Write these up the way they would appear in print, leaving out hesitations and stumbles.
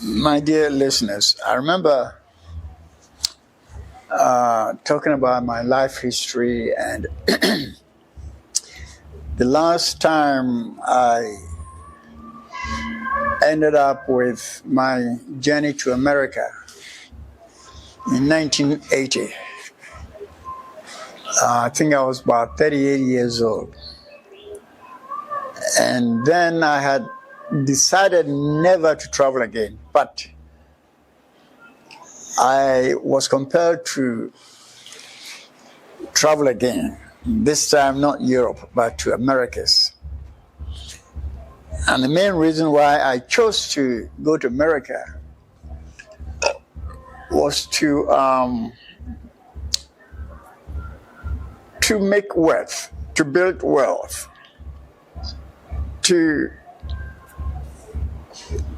My dear listeners, I remember talking about my life history, and the last time I ended up with my journey to America in 1980. I think I was about 38 years old. And then I had decided never to travel again, but I was compelled to travel again, this time not Europe, but to Americas. And the main reason why I chose to go to America was to make wealth, to build wealth, to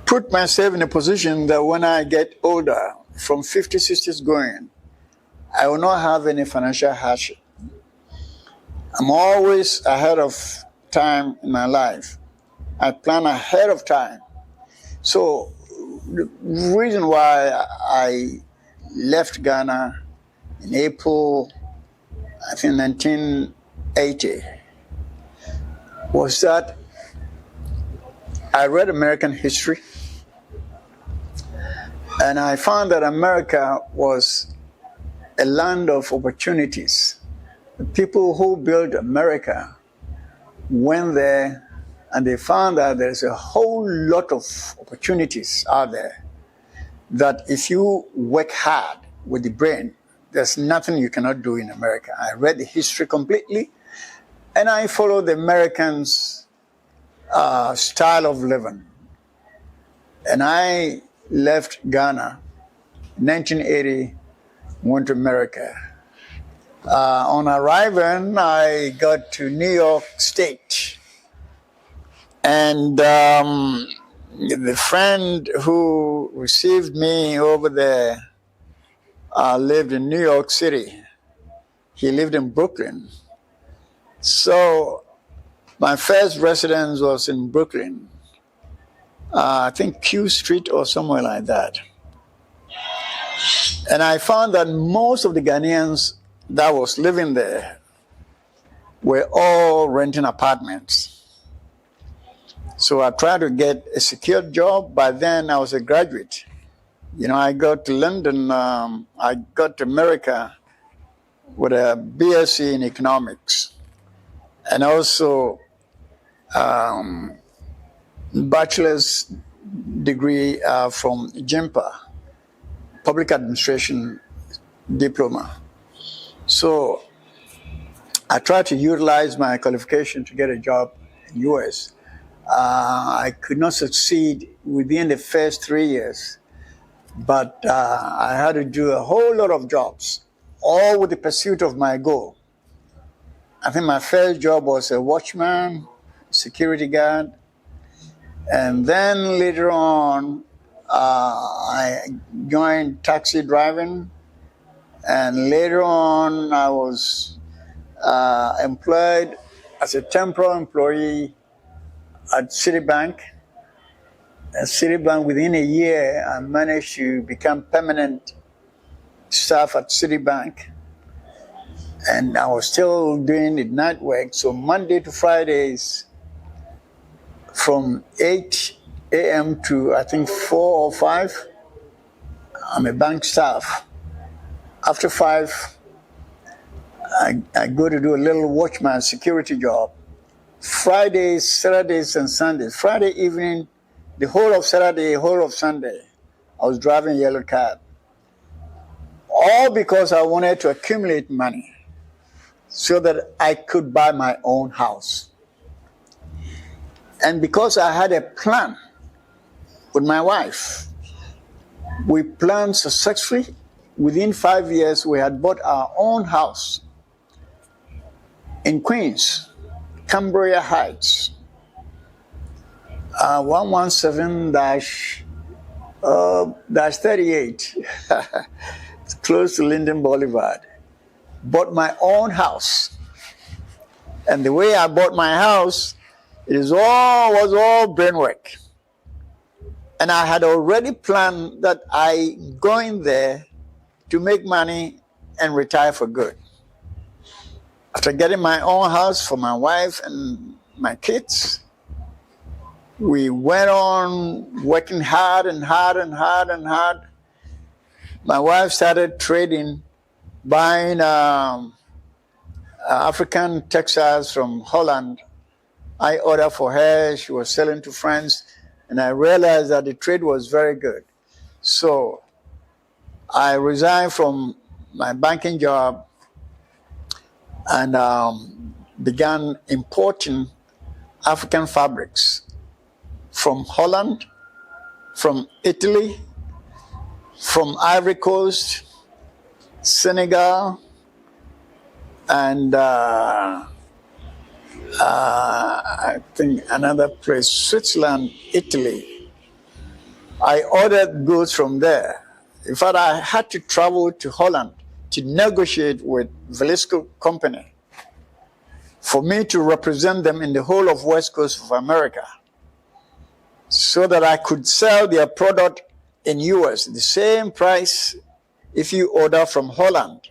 put myself in a position that when I get older, from 50, 60s going, I will not have any financial hardship. I'm always ahead of time in my life. I plan ahead of time. So the reason why I left Ghana in April, I think 1980, was that I read American history, and I found that America was a land of opportunities. The people who built America went there and they found that there's a whole lot of opportunities out there, that if you work hard with the brain, there's nothing you cannot do in America. I read the history completely, and I followed the Americans' style of living. And I left Ghana in 1980, went to America. On arriving, I got to New York State. And the friend who received me over there lived in New York City. He lived in Brooklyn. So my first residence was in Brooklyn. I think Q Street or somewhere like that. And I found that most of the Ghanaians that was living there were all renting apartments. So I tried to get a secure job. By then I was a graduate. You know, I got to London, I got to America with a BSc in economics, and also bachelor's degree from JIMPA, public administration diploma. So I tried to utilize my qualification to get a job in US. I could not succeed within the first 3 years, but I had to do a whole lot of jobs, all with the pursuit of my goal. I think my first job was a watchman, security guard, and then later on, I joined taxi driving, and later on, I was employed as a temporary employee at Citibank. At Citibank, within a year, I managed to become permanent staff at Citibank, and I was still doing the night work. So Monday to Fridays, from 8 a.m. to I think 4 or 5, I'm a bank staff. After 5, I go to do a little watchman security job. Fridays, Saturdays, and Sundays. Friday evening, the whole of Saturday, whole of Sunday, I was driving a yellow cab. All because I wanted to accumulate money so that I could buy my own house. And because I had a plan with my wife, we planned successfully. Within 5 years, we had bought our own house in Queens, Cambria Heights, 117-38. It's close to Linden Boulevard. Bought my own house. And the way I bought my house, was all brain work. And I had already planned that I going there to make money and retire for good. After getting my own house for my wife and my kids, we went on working hard and hard and hard and hard. My wife started trading, buying African textiles from Holland. I ordered for her, she was selling to friends, and I realized that the trade was very good. So I resigned from my banking job and began importing African fabrics from Holland, from Italy, from Ivory Coast, Senegal, and I think another place, Switzerland, Italy. I ordered goods from there. In fact, I had to travel to Holland to negotiate with Velisco Company for me to represent them in the whole of West Coast of America, so that I could sell their product in US, the same price if you order from Holland.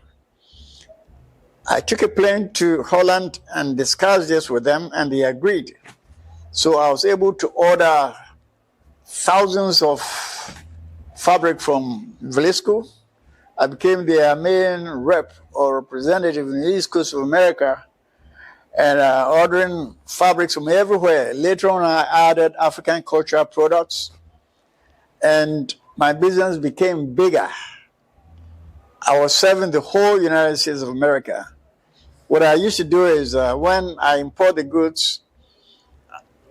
I took a plane to Holland and discussed this with them, and they agreed. So I was able to order thousands of fabric from Velisco. I became their main rep or representative in the East Coast of America, and ordering fabrics from everywhere. Later on, I added African cultural products, and my business became bigger. I was serving the whole United States of America. What I used to do is when I import the goods,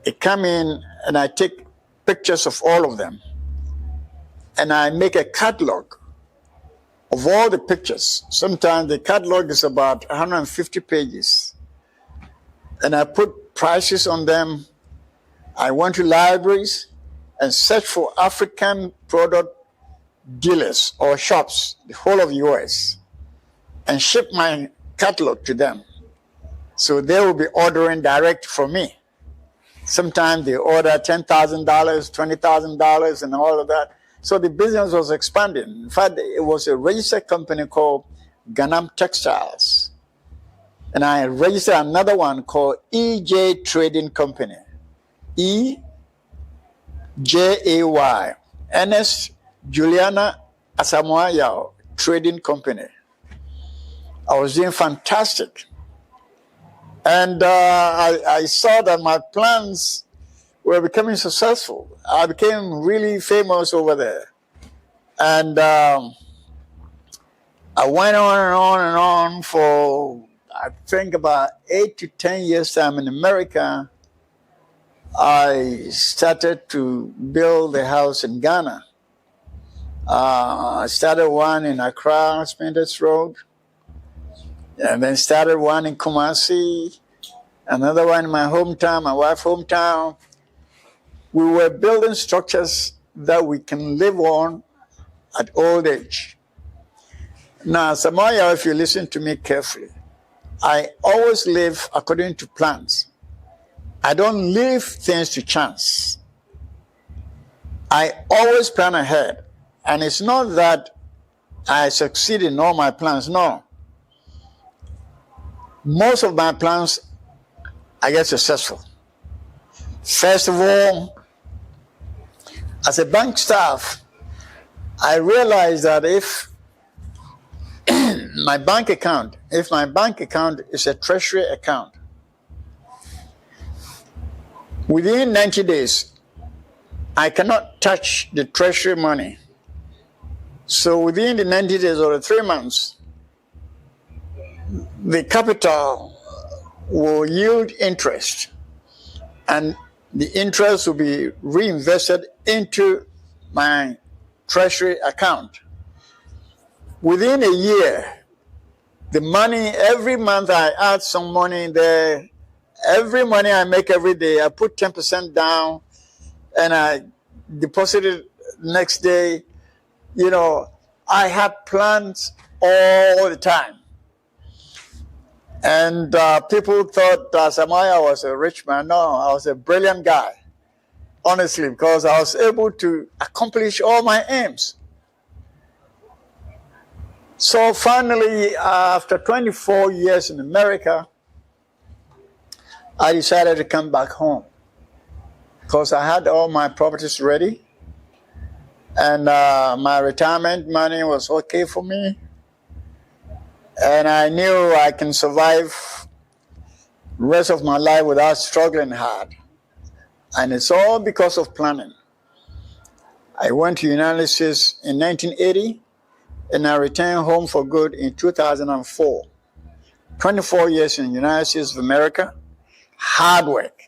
I come in and I take pictures of all of them, and I make a catalog of all the pictures. Sometimes the catalog is about 150 pages. And I put prices on them. I went to libraries and searched for African product dealers or shops, the whole of the US, and shipped my catalog to them. So they will be ordering direct from me. Sometimes they order $10,000, $20,000, and all of that. So the business was expanding. In fact, it was a registered company called Ganam Textiles. And I registered another one called EJ Trading Company. EJAY. Ernest Juliana Asamoah Yaw Trading Company. I was doing fantastic. And I saw that my plans were becoming successful. I became really famous over there. And I went on and on and on for, I think, about 8 to 10 years time in America. I started to build a house in Ghana. I started one in Accra, Spindles Road, and then started one in Kumasi, another one in my hometown, my wife's hometown. We were building structures that we can live on at old age. Now, Asamoah Yaw, if you listen to me carefully, I always live according to plans. I don't leave things to chance. I always plan ahead. And it's not that I succeed in all my plans, no. Most of my plans, I get successful. First of all, as a bank staff, I realized that if my bank account is a treasury account, within 90 days, I cannot touch the treasury money. So within the 90 days or the 3 months, the capital will yield interest, and the interest will be reinvested into my treasury account. Within a year, the money, every month I add some money there. Every money I make every day, I put 10% down and I deposit it next day. You know, I had plans all the time. And people thought Asamoah Yaw was a rich man. No, I was a brilliant guy. honestly, because I was able to accomplish all my aims. So finally, after 24 years in America, I decided to come back home because I had all my properties ready and my retirement money was okay for me. And I knew I can survive the rest of my life without struggling hard. And it's all because of planning. I went to the United States in 1980 and I returned home for good in 2004. 24 years in the United States of America, hard work.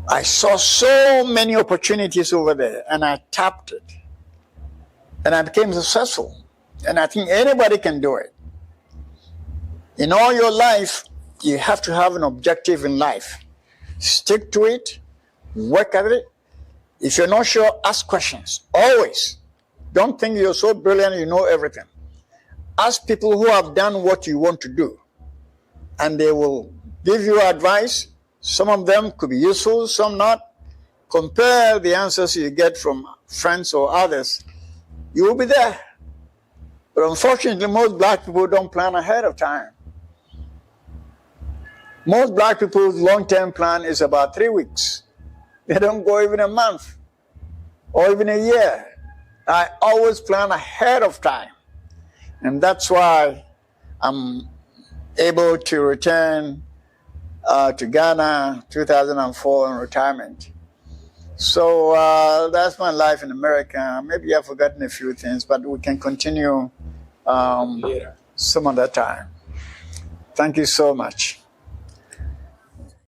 I saw so many opportunities over there and I tapped it. And I became successful. And I think anybody can do it. In all your life, you have to have an objective in life. Stick to it, work at it. If you're not sure, ask questions. Always. Don't think you're so brilliant you know everything. Ask people who have done what you want to do. And they will give you advice. Some of them could be useful, some not. Compare the answers you get from friends or others. You will be there. But unfortunately, most black people don't plan ahead of time. Most black people's long-term plan is about 3 weeks. They don't go even a month or even a year. I always plan ahead of time. And that's why I'm able to return to Ghana 2004 in retirement. So that's my life in America. Maybe I've forgotten a few things, but we can continue some other time. Thank you so much.